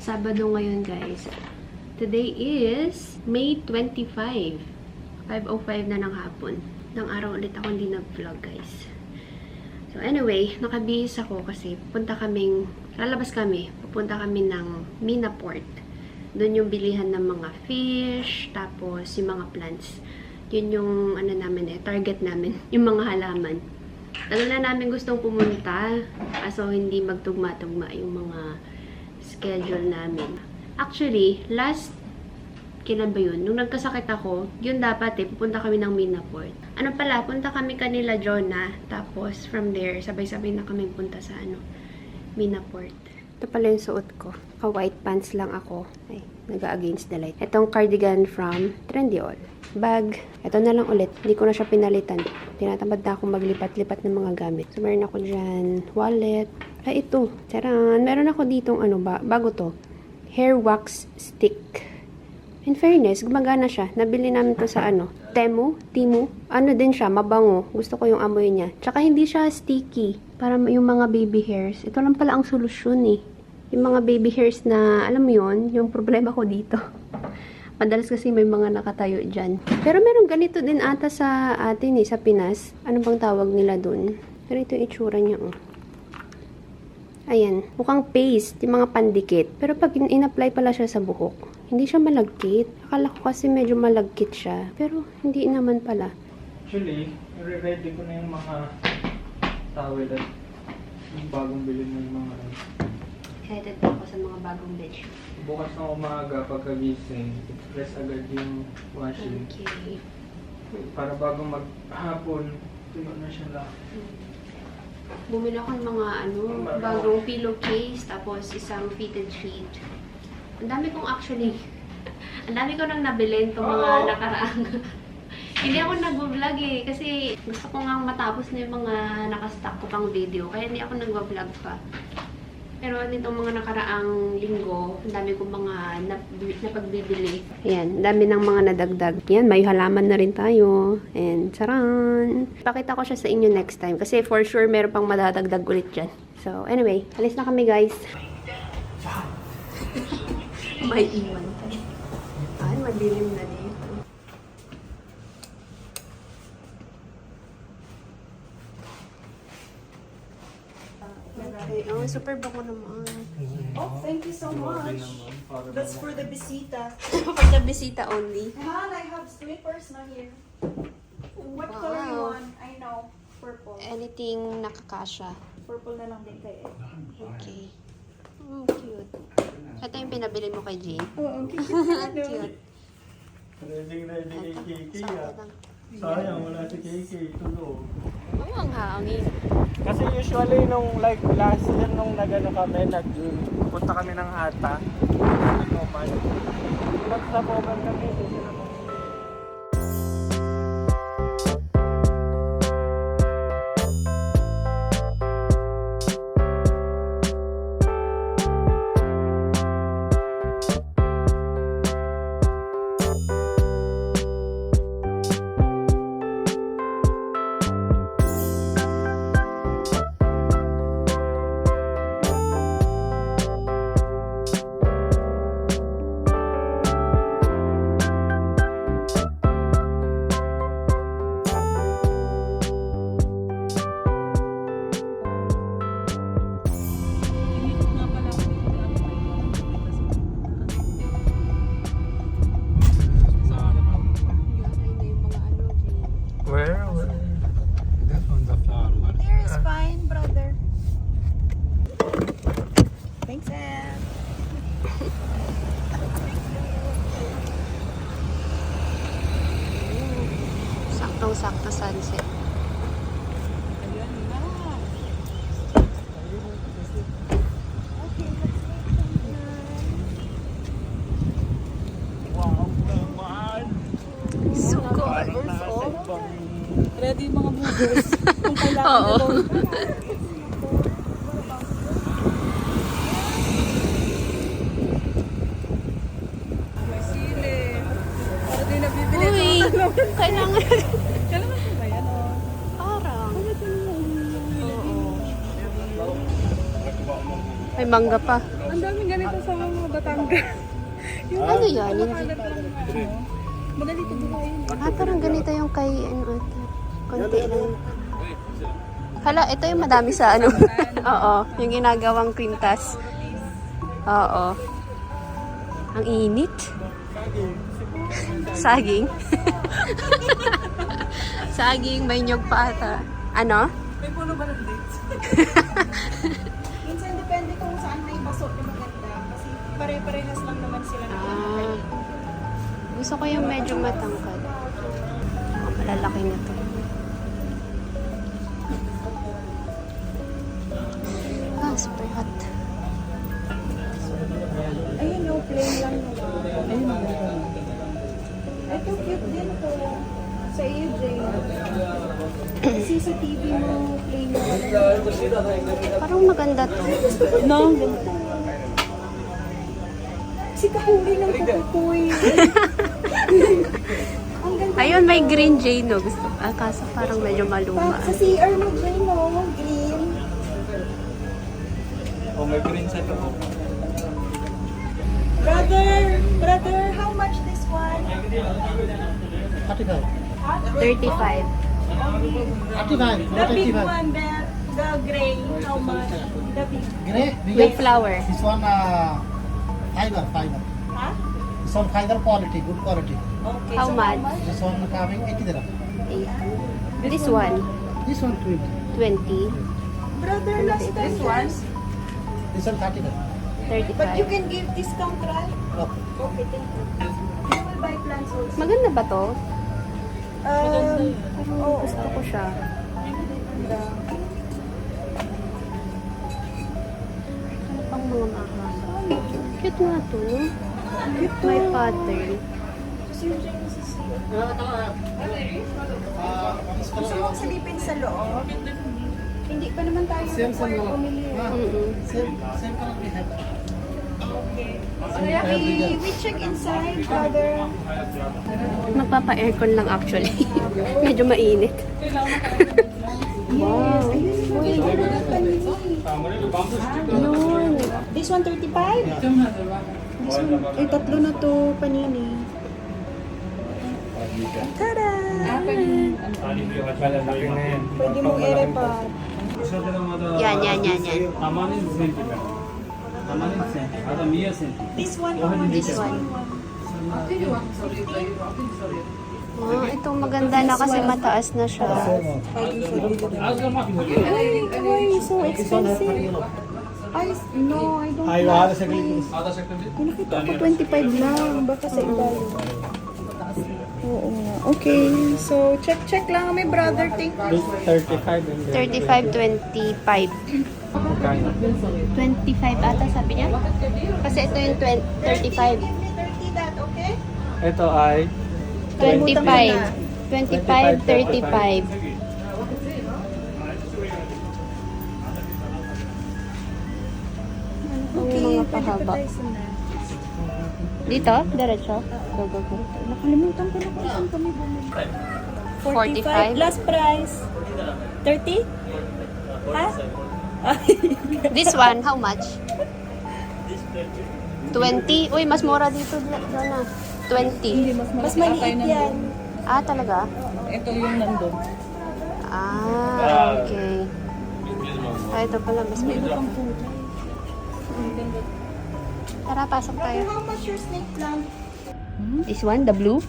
Sabado ngayon, guys. Today is May 25. 5:05 na ng hapon. Nang araw ulit ako hindi nag-vlog, guys. So, anyway, nakabihis ako kasi lalabas kami. Pupunta kami ng Mina Port. Doon yung bilihan ng mga fish, tapos yung mga plants. Yun yung, target namin. Yung mga halaman. Tagal na namin gustong pumunta. Kaso hindi magtugma-tugma yung mga schedule namin. Actually, kailan ba yun? Nung nagkasakit ako, yun dapat pupunta kami ng Mina Port. Punta kami kanila Jonah. Tapos, from there, sabay-sabay na kami punta sa Mina Port. Ito pala yung suot ko. White pants lang ako. Ay, nag-against the light. Itong cardigan from Trendyol. Bag. Ito na lang ulit. Hindi ko na siya pinalitan. Tinatamad na akong maglipat-lipat ng mga gamit. So, meron ako dyan. Wallet. Ay, ito. Charan. Meron ako ditong bago to. Hair wax stick. In fairness, gumagana siya. Nabili namin to sa Temu. Din siya, mabango. Gusto ko yung amoy niya. Tsaka hindi siya sticky. Para yung mga baby hairs. Ito lang pala ang solusyon eh. Yung mga baby hairs na, alam mo yun, yung problema ko dito. Madalas kasi may mga nakatayo dyan. Pero meron ganito din ata sa atin sa Pinas. Ano bang tawag nila dun? Pero ito yung itsura niya Ayan. Mukhang paste. Yung mga pandikit. Pero pag in-apply pala siya sa buhok, hindi siya malagkit. Akala ko kasi medyo malagkit siya. Pero hindi naman pala. Actually, ready ko na yung mga towel at yung bagong bilhin mo yung mga Excited pa ako sa mga bagong bedsheet. bukas ng umaga pagkagising, press agad yung washing. Okay. Para bago maghapon, tuyo na siya lang. Bumili ako ng mga bagong pillowcase, tapos isang fitted sheet. Ang dami ko nang nabili itong mga nakaraang. Hindi ako nag-vlog kasi gusto ko nga matapos na yung mga nakastock ko pang video, kaya hindi ako nag-vlog pa. Pero nitong mga nakaraang linggo, ang dami kong mga napagbibili. Ayan, dami ng mga nadagdag. Yan, may halaman na rin tayo. And, charan! Pakita ko siya sa inyo next time. Kasi for sure, meron pang madadagdag ulit dyan. So, anyway, alis na kami, guys. May iwan tayo. Ay, madilim na dito. Okay. Oh, super bango naman. Oh, thank you so much. That's for the bisita. For the bisita only. Han, I have slippers na here. What color you want? I know. Purple. Anything nakakasya. Purple na lang din kay Ed. Okay. Oh, cute. Ito yung pinabili mo kay Jane. Oo, okay. Cute. Ready kay Kiki Sakto lang. Sayang, wala si Kiki. Tulog. Oo, ang hangin. Kasi usually nung last year nung nagpunta kami ng Ata. Nag-stopover kami. Where? That one's a flower one. There is fine, brother. Thanks, Ed. Saktong-sakto sunset. Ready yung mga boogers. Kung kailangan Oo. May sili. Para din nabibili. Uy, kailangan. Kailangan ko ba yan? Parang. Oo. May mangga pa. Ang daming ganito sa mga Batangas. Yung Ano yan? kumakagat lang na ano. Madali ito buhayin. Parang ganito yung kay, ano, konti lang. Hala, ito yung madami sa ano. Oo, yung ginagawang kwintas. Oo. Ang init. Saging. Saging, may nyog pa ata. Ano? May puno ba ng dates? Minsan depende kung saan may baso na maganda. Kasi pare-parehas lang naman sila ng Ah, gusto ko yung medyo matangkad. Malalaki na to. Ah, super hot. Ayun no, plain lang naman. Ito cute din to. Sa iyo, Jane. Kasi sa TV mo, plain lang. Parang maganda to. No, si Kahuri ng kukukoy. Ang ganda. Ayun, may green jade, no? Gusto. Ah, kaso parang medyo maluma. Sa CR mo, Jane, no? Green. Oh, may green set ako. Brother, how much this one? 35. 35. 35. The big one, the gray, how much? The big. Grey? With flower. This one fiber. Huh? This one fiber quality, good quality. Okay, How so much? This one coming 80 dirham. 8. This one, This one 20. 20. Brother, last time This one? This one 30 dirham. But you 35. can give discount, right? Okay. Okay, thank you. You will buy plants also. Maganda ba to? Oh, Gusto ko siya. Ano pang mga mahaba? Cute nga to, no? May pattern. Sir James is here. Gusto mo silipin sa loob? Hindi pa naman tayo Same pumili. Same color we have. Okay. So we check inside, brother. Magpapa-aircon lang actually. Medyo mainit. Wow. Uy, Yun. this one 35? This one, ay tatlo na to, panini. Tada! Malaki na yan. Pwede mong i-repa. Yan. This one, This one. Oh, ito maganda na kasi mataas na siya. Ay, so expensive. Ay, no, I don't like it. Nakita ko 25 lang, baka sa iba yun. Oo nga. Okay, so check lang may brother think. 35 and 35, 25. 25 ata sabi niya? Kasi ito yung 35. Give me 30 that, okay? Ito ay 25. 25, 35. Okay, mga pwede pahaba. pa tayo sa na. Dito? Diretso? Go, go, go. Nakalimutan ko na kung saan kami bumili. 45? Last price. 30? Ha? This one, how much? 20? Uy, mas mura dito, Donna. 20. Mas maliit yan. Ah, talaga? Ito yung nandun. Ah, okay. Ah, ito pala, mas maliit. Tara, pasok tayo. How much your snake plant? This one, the blue?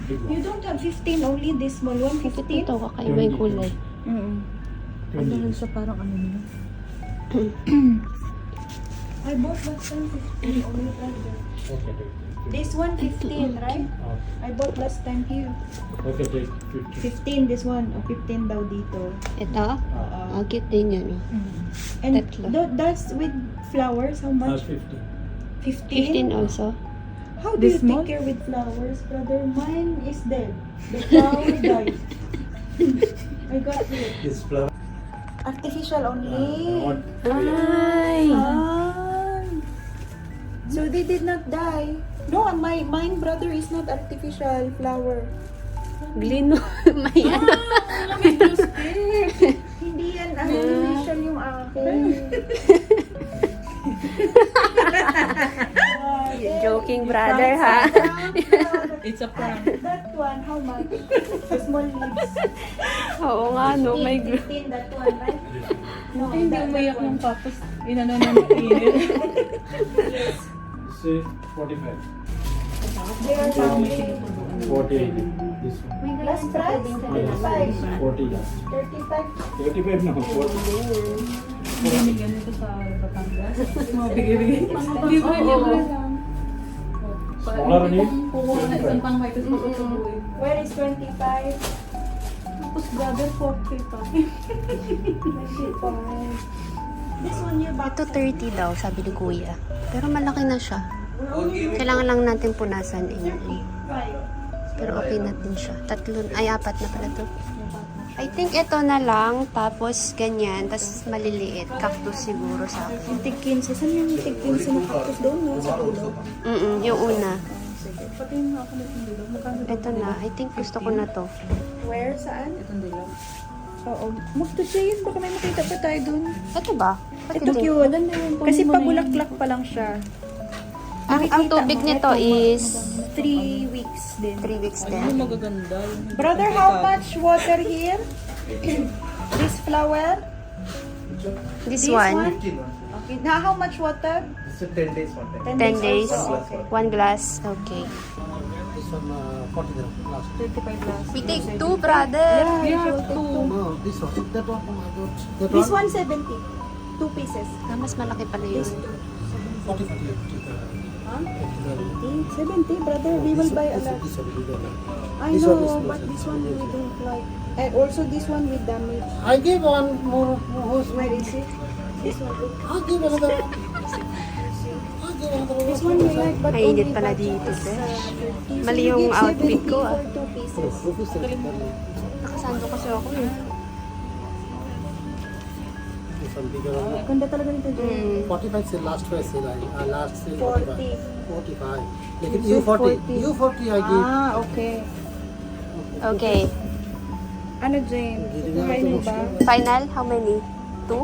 You don't have 15, only this small one, 15? Ito, kakaiba yung kulay. Ano lang siya parang ano nila. I bought last time 15, only brother. This one 15, right? I bought last time here. Okay, take 15, this one. O 15 daw dito. Ito? Ah, cute din yun. Oh. And Tatlo. that's with flowers, how much? 15 also. How do This you small? take care with flowers, brother? Mine is dead. The flower died. I got it. This flower. Artificial only. Ay! Ah. So they did not die. No, mine brother is not artificial flower. Glino. May ano. Hindi yan artificial yung akin. Joking brother, ha? It's a prank. That one, how much? The small leaves. Oo nga, no? May 15, that one, right? No, Hindi that umayak one. ng tapos inano na mainit. Say 45. They are now 48. This one. last price, 35. 40 last. 35. 35 no, 40. Binigyan nito sa Batangas. Mga bigay-bigay. Libre-libre lang. Smaller ni? Kukuha na isang pangkay tapos masusubuin. Where is 25? Tapos brother, 40 pa. 25. This one you bought. Ito 30 daw, sabi ni Kuya. Pero malaki na siya. Kailangan lang natin punasan. Pero okay na din siya. Apat na pala to. I think ito na lang, tapos ganyan, tapos maliliit. Cactus siguro sa akin. Yung tig 15. Saan yung tig 15 na cactus doon? No? Sa ulo? Yung una. Sige. Pati yung ako na itong dilaw. Magkano Ito na. I think gusto ko na to. Where? Saan? itong dilaw? Oo. Magto-siya yun. Baka may makita pa tayo doon. Ito ba? Ito cute. Kasi pabulaklak pa lang siya. Ang tubig nito is 3 weeks din. 3 weeks Ay, din. yung magaganda. Yung hindi Brother, komplikado. how much water here? This flower? This This one, Okay. Now, how much water? It's a 10 days one time. 10 days, also. Okay. 1 glass. Okay. This one 40 dirham last. 35 plus. We take 2, brother. Yeah, two. No, this one. That one. That This one. 170. 2 pieces. Mas malaki pala yun. 40. Huh? 70, brother. We will buy a lot. This one. I This know, one is small but size. this one we don't like. And also this one with damage. I give one more. Where is it? This one. I'll give another one. I'll give another one. This one we like, but Mainit only pala budget dito, is, sis. 30. Mali So yung you give outfit 70 ko, ah. for 2 pieces. Nakasando kasi ako eh. This one bigger one. Ganda talaga nito, Jay. 45 is the last price sale. Last sale 40. 45. Like You you said 40. You 40 I give. Ah, okay. Okay. Ano, Jane? Kumain mo ba? Final, how many? 2?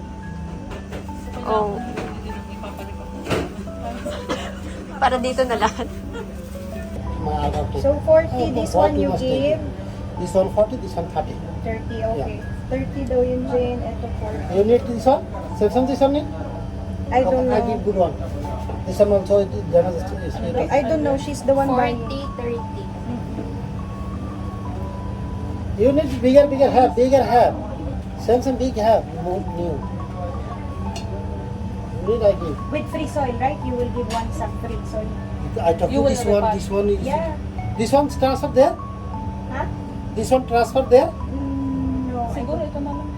Oh. Para dito na lahat. My other two. So 40, this one you must I give. This one 40, this one 30. 30, okay. 30 daw yun, Jane. Ito 40. You need this one? Samsung this one need? I don't I give know. good one. This one also is I don't know. She's the one buying. 30. You need bigger hair. Samsung big hair, new. You need I give. With free soil, right? You will give one sack free soil. I talk You to will this reply. one. This one is. Yeah. This one transfer there. Ha? This one transfer there. No. Siguro ito na lang.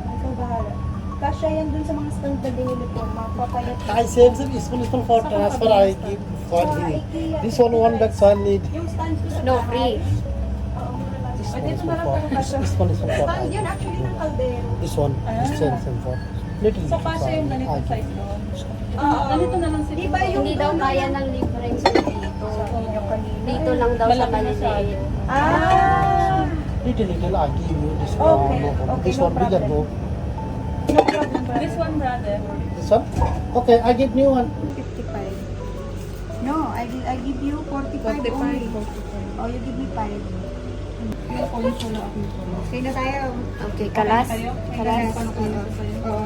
Ikaw bahala. Kasya yan dun sa mga stand na binili ko. Mapapayat. I Samsung is one for transfer. I give for Sa free. IKEA. This one bag so I need. Yung stand ko sa No, bahay. free. Oo, mura lang. This Ay, one is dito for na lang four. tayo kasya. This one is for four. Stand yun actually ng kaldero. This one is Samsung for. Little. So, kasya yung ganito I give. size doon. Oo. Ganito na lang siguro. Di ba yung Hindi daw doon kaya na- ng difference dito. Yung kanina. Dito lang daw sa Malaki na siya. maliliit. Ah! Little, I give you this one. Okay, No problem. okay, This no one bigger, problem. no. No problem, brother. This one, brother. This one? Okay, I give new one. 55. No, I give you 45 only. Oh, you give me 5. Okay na tayo. Okay, kalas. Kalas. Oo,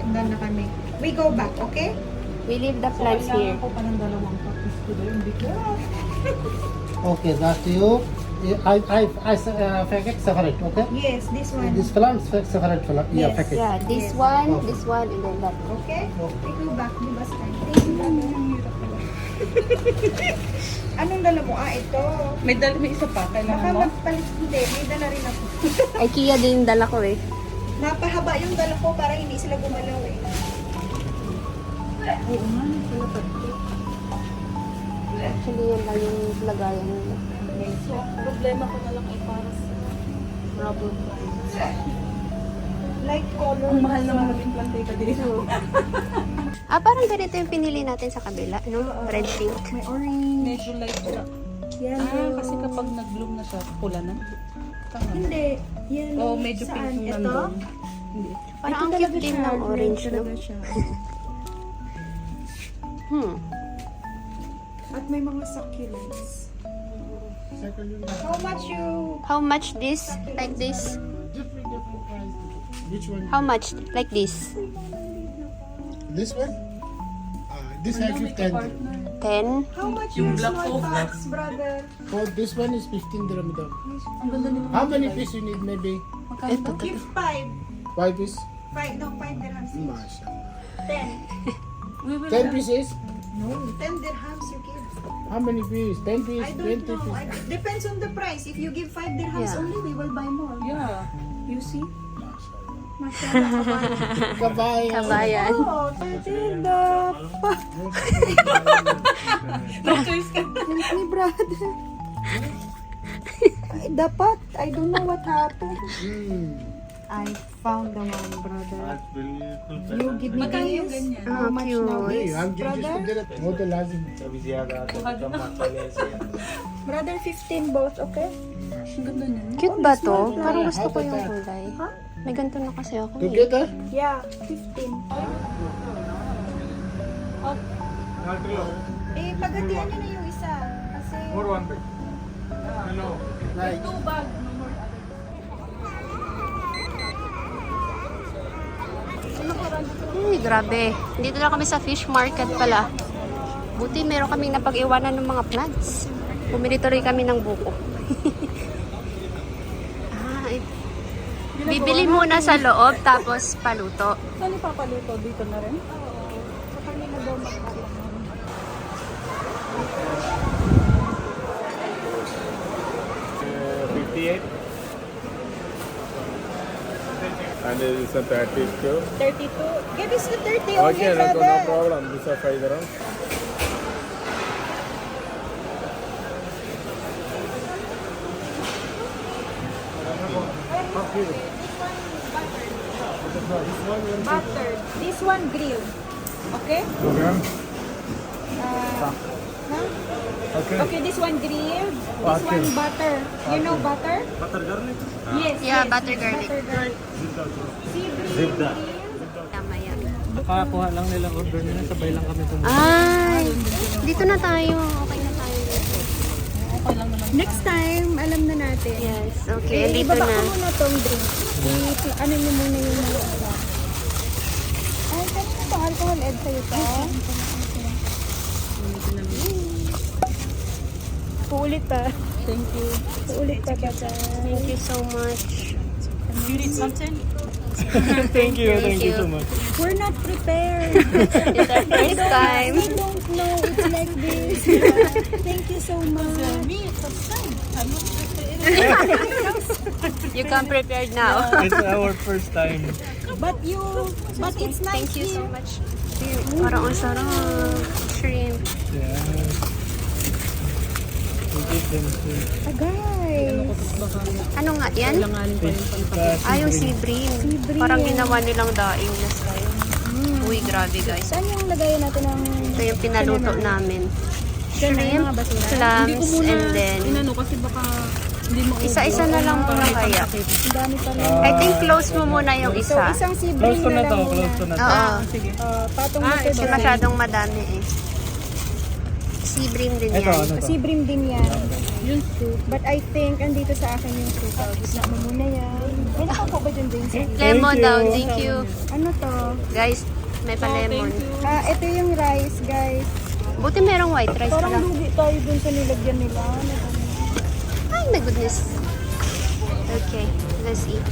done na kami. We go back, okay? We leave the plants here. Ako pa ng dalawang copies ko doon. Hindi ko. Okay, that's you. I packet separate, okay? Yes, this one. This plant separate plant. Yeah, Yes. packet. Yeah, this Yes. one, Okay. this one, and then that. Okay? We go back. Di ba, Sky? Thank you, brother. Anong dala mo? Ah, ito. May isa pa. Baka Kailangan mo? magpalit. Hindi, may dala rin ako. IKEA din yung dala ko eh. Mapahaba yung dala ko para hindi sila gumalaw eh. Oo nga. Wala pa. Actually, yan lang yung lagayan nila. So, problema ko na lang ay para sa rubber plants. Light color. Ang mahal naman mag-implante ka dito. Ah, parang ganito yung pinili natin sa kabila, no? Red pink. May orange. Medyo light siya. Yellow. Kasi kapag nag-bloom na siya, pula na. Tama. Hindi. Yellow. Oh, medyo Saan? pink yung Ito? nandun. Hindi. Parang ang Ito cute talaga din siya. ng orange, Red no? talaga siya. At may mga succulents. How much you... How much this? Like this? Different price. Which one? How much? Like this? This one? This has 10. 10? How much your small packs, brother? For this one is 15 dirham daw. Ang ganda nito. How many pieces you need maybe? Ito, Give 5. 5 pieces? 5 dirhams. Mashallah. 10. We will 10 pieces? 10 dirhams you give. How many pieces? 10 pieces? I 20 don't know. pieces? Depends on the price. If you give 5 dirhams Yeah. only, we will buy more. Yeah. You see? Mashallah. Kabayan. Kabayan. Oh, tinda pa. Ni brother. Ay, dapat. I don't know what happened. I found the one, brother. You give me Magkano yung this. ganyan? How much now cute. this, हम जिसको brother? दे रहे वो तो लाजिम Brother, 15 both, okay? Ang ganda niya. Cute ba to? Parang gusto ko yung kulay. May ganito na kasi ako eh. together Yeah, 15. Eh, pagatian niyo na yung isa. Kasi... More one bag. Ano? right. Two bag. Uy, grabe. Dito na kami sa fish market pala. Buti meron kaming napag-iwanan ng mga plants. Bumili tuloy kami ng buko. Bibili muna sa loob, tapos paluto. Saan ipapaluto? Dito na rin? Sa kanila daw magkakaroon. 58 and this is a 32. 32. Give us the 30 only, Okay, no brother. problem. This is 5 dirham. Butter. This one grilled. Okay? Okay. Huh? Okay. This one grilled. This one butter. You know butter? Butter garlic? Yes. Yeah, yes. butter garlic. Butter garlic. Sea grilled. Tama yan. Nakakuha lang nila order nila, sabay lang kami pumunta. Ay, dito na tayo. Okay na tayo. Next time, alam na natin. Yes, okay. Dito ibaba na. ko muna tong drink. Ano niyo muna yung mga iba. Ay, kanina to alcohol ed sa'yo to. Uulit pa. Thank you. Uulit pa ba ka? Thank you so much. You need something? Thank you so much. We're not prepared. It's our first time. I don't know it's like this. Thank you so much. Me, first time. I'm not prepared. You come prepared now. It's our first time. But it's nice Thank you so here. much. Parang ang sarap. Shrimp. Yeah. We give them to Guys. Ano nga yan? Ah, yung sea bream. bream. Parang ginawa nilang daing na style. Uy, grabe guys. Saan yung lagayan natin ng... Ito yung pinaluto namin. Shrimp, Shrimp, clams, and then Inano kasi baka hindi mo isa-isa na lang muna kaya. Ang dami pa rin. I think close mo muna yung So, isa. isang sea Close bream to na na lang to, muna. close to na to. Oo. Sige. Patong na to. Kasi masyadong madami eh. Sea bream din Ito, yan. ano to? Sea bream din yan. Yung soup. But I think, andito sa akin yung soup. Gitna mo muna yan. May nakako ba dyan din sa iyo? Lemon Thank you. daw. Thank you. Ano to? Guys, may pa-lemon. Ito yung rice, guys. Buti merong white rice pala. Parang lugi tayo dun sa nilagyan nila. Ano to? Ay, my goodness. Okay, let's eat.